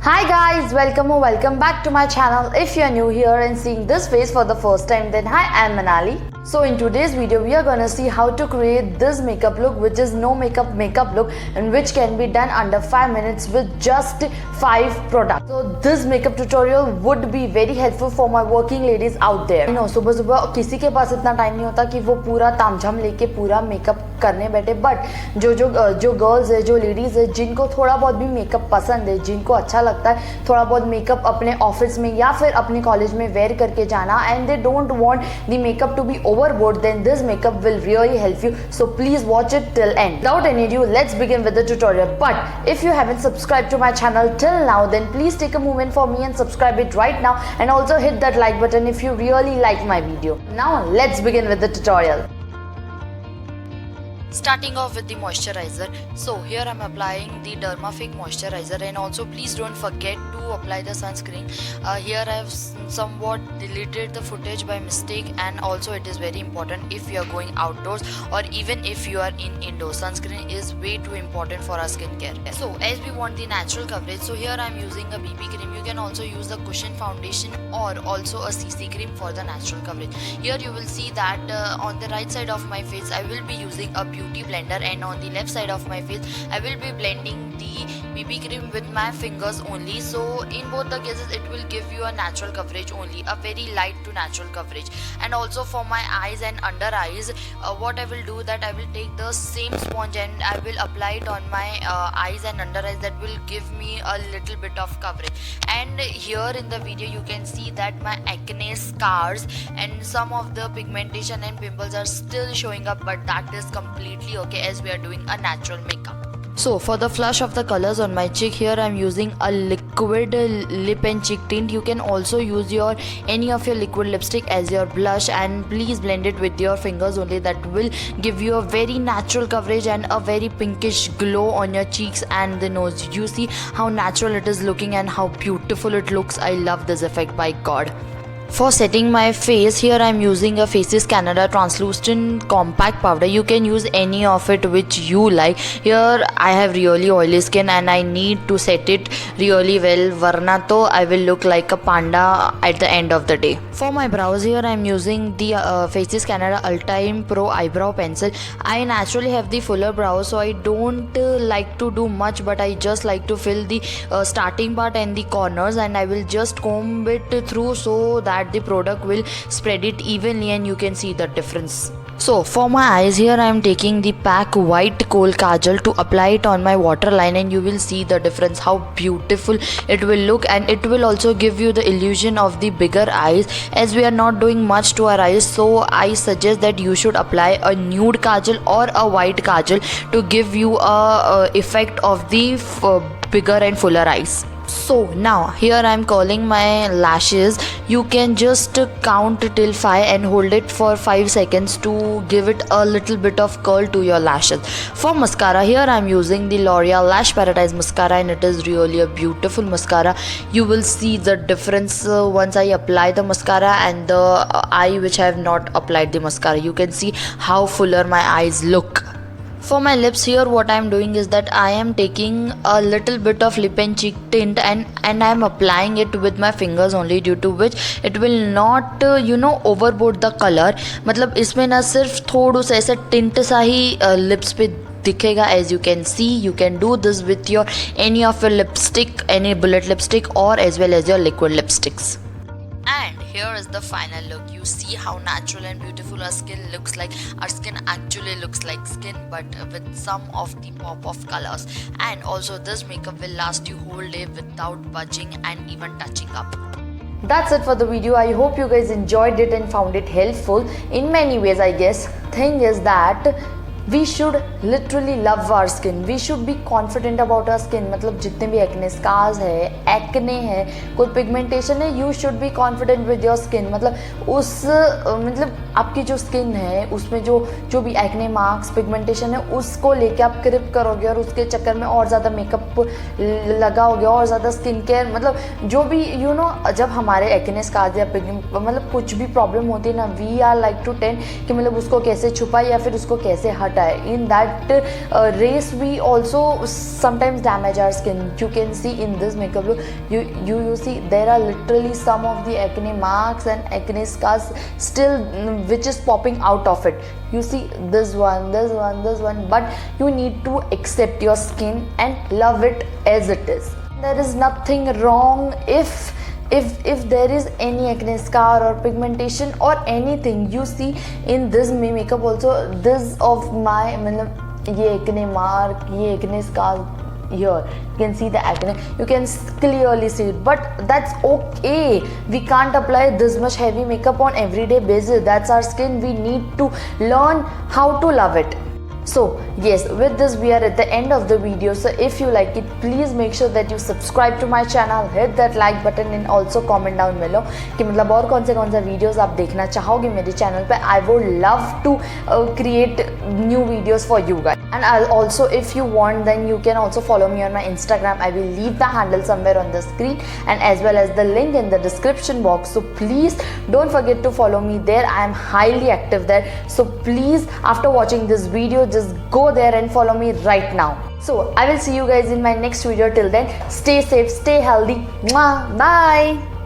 Hi guys, welcome or welcome back to my channel. If you are new here and seeing this face for the first time, then hi, I am Manali. So in today's video, we are gonna see how to create this makeup look, which is no makeup look, and which can be done under 5 minutes with just 5 products. So this makeup tutorial would be very helpful for my working ladies out there. You know, सुबह सुबह किसी के पास इतना time नहीं होता कि वो पूरा तामझाम लेके पूरा मेकअप करने बैठे, बट जो गर्ल्स है, जो लेडीज है, जिनको थोड़ा बहुत भी मेकअप पसंद है, जिनको अच्छा लगता है थोड़ा बहुत मेकअप अपने ऑफिस में या फिर अपने कॉलेज में वेयर करके जाना, and they don't want the makeup to be overboard, then this makeup will really help you. So please watch it till end. Without any ado, let's begin with the tutorial. But if you haven't subscribed to my channel till now, then please take a moment for me and subscribe it right now, and also hit that like button if you really like my video. Now let's begin with the tutorial. Starting off with the moisturizer. So here I'm applying the Dermafix moisturizer, and also please don't forget to apply the sunscreen. Here I have somewhat deleted the footage by mistake, and also it is very important if you are going outdoors or even if you are in indoors. Sunscreen is way too important for our skincare. So as we want the natural coverage, so here I'm using a BB cream. You can also use the cushion foundation or also a CC cream for the natural coverage. Here you will see that on the right side of my face I will be using a beauty blender, and on the left side of my face I will be blending the BB cream with my fingers only. So in both the cases it will give you a natural coverage only, a very light to natural coverage. And also for my eyes and under eyes, what I will do that I will take the same sponge and I will apply it on my eyes and under eyes. That will give me a little bit of coverage. And here in the video you can see that my acne scars and some of the pigmentation and pimples are still showing up, but that is completely okay as we are doing a natural makeup. So for the flush of the colors on my cheek, here I am using a liquid lip and cheek tint. You can also use any of your liquid lipstick as your blush, and please blend it with your fingers only. That will give you a very natural coverage and a very pinkish glow on your cheeks and the nose. You see how natural it is looking and how beautiful it looks. I love this effect, by God. For setting my face, here I am using a Faces Canada translucent compact powder. You can use any of it which you like. Here I have really oily skin and I need to set it really well, varna to I will look like a panda at the end of the day. For my brows, here I am using the Faces Canada Ultime Pro eyebrow pencil. I naturally have the fuller brows, so I don't like to do much, but I just like to fill the starting part and the corners, and I will just comb it through so that the product will spread it evenly and you can see the difference. So for my eyes, here I am taking the PAC White Kohl Kajal to apply it on my waterline, and you will see the difference, how beautiful it will look, and it will also give you the illusion of the bigger eyes. As we are not doing much to our eyes, so I suggest that you should apply a nude kajal or a white kajal to give you a effect of the bigger and fuller eyes. So now here I am curling my lashes. You can just count till 5 and hold it for 5 seconds to give it a little bit of curl to your lashes. For mascara, here I am using the L'Oreal Lash Paradise mascara, and it is really a beautiful mascara. You will see the difference once I apply the mascara and the eye which I have not applied the mascara. You can see how fuller my eyes look. For my lips, here what I am doing is that I am taking a little bit of lip and cheek tint and I am applying it with my fingers only, due to which it will not overboard the color. मतलब इसमें ना सिर्फ थोड़ा सा ऐसा tint सा ही lips पे दिखेगा. As you can see, you can do this with your any of your lipstick, any bullet lipstick or as well as your liquid lipsticks. And here is the final look. You see how natural and beautiful our skin looks like. Our skin actually looks like skin, but with some of the pop of colors. And also this makeup will last you whole day without budging and even touching up. That's it for the video. I hope you guys enjoyed it and found it helpful in many ways, I guess. Thing is that we should literally love our skin. We should be confident about our skin. मतलब जितने भी acne scars है, acne है, कोई pigmentation है, you should be confident with your skin. मतलब आपकी जो स्किन है उसमें जो भी एक्ने मार्क्स पिगमेंटेशन है उसको लेके आप क्रिप करोगे और उसके चक्कर में और ज़्यादा मेकअप लगाओगे और ज़्यादा स्किन केयर, मतलब जो भी जब हमारे एक्ने स्कार्स या मतलब कुछ भी प्रॉब्लम होती है ना, we are like two ten कि मतलब उसको कैसे छुपाए या फिर उसको कैसे हटाए. होता है. In that race we also sometimes damage our skin. You can see in this makeup look, you see there are literally some of the acne marks and acne scars still which is popping out of it. You see this one, but you need to accept your skin and love it as it is. There is nothing wrong if there is any acne scar or pigmentation or anything. You see in this makeup also, this of my ये acne mark, ये acne scar here, you can see the acne, you can clearly see it, but that's okay. We can't apply this much heavy makeup on everyday basis. That's our skin. We need to learn how to love it. So yes, with this we are at the end of the video. So if you like it, please make sure that you subscribe to my channel, hit that like button and also comment down below कि मतलब और कौन से videos आप देखना चाहोगे मेरे channel पे. I would love to create new videos for you guys. And I'll also, if you want, then you can also follow me on my Instagram. I will leave the handle somewhere on the screen and as well as the link in the description box. So please don't forget to follow me there. I am highly active there. So please, after watching this video, just go there and follow me right now. So I will see you guys in my next video. Till then, stay safe, stay healthy. Mwah, bye.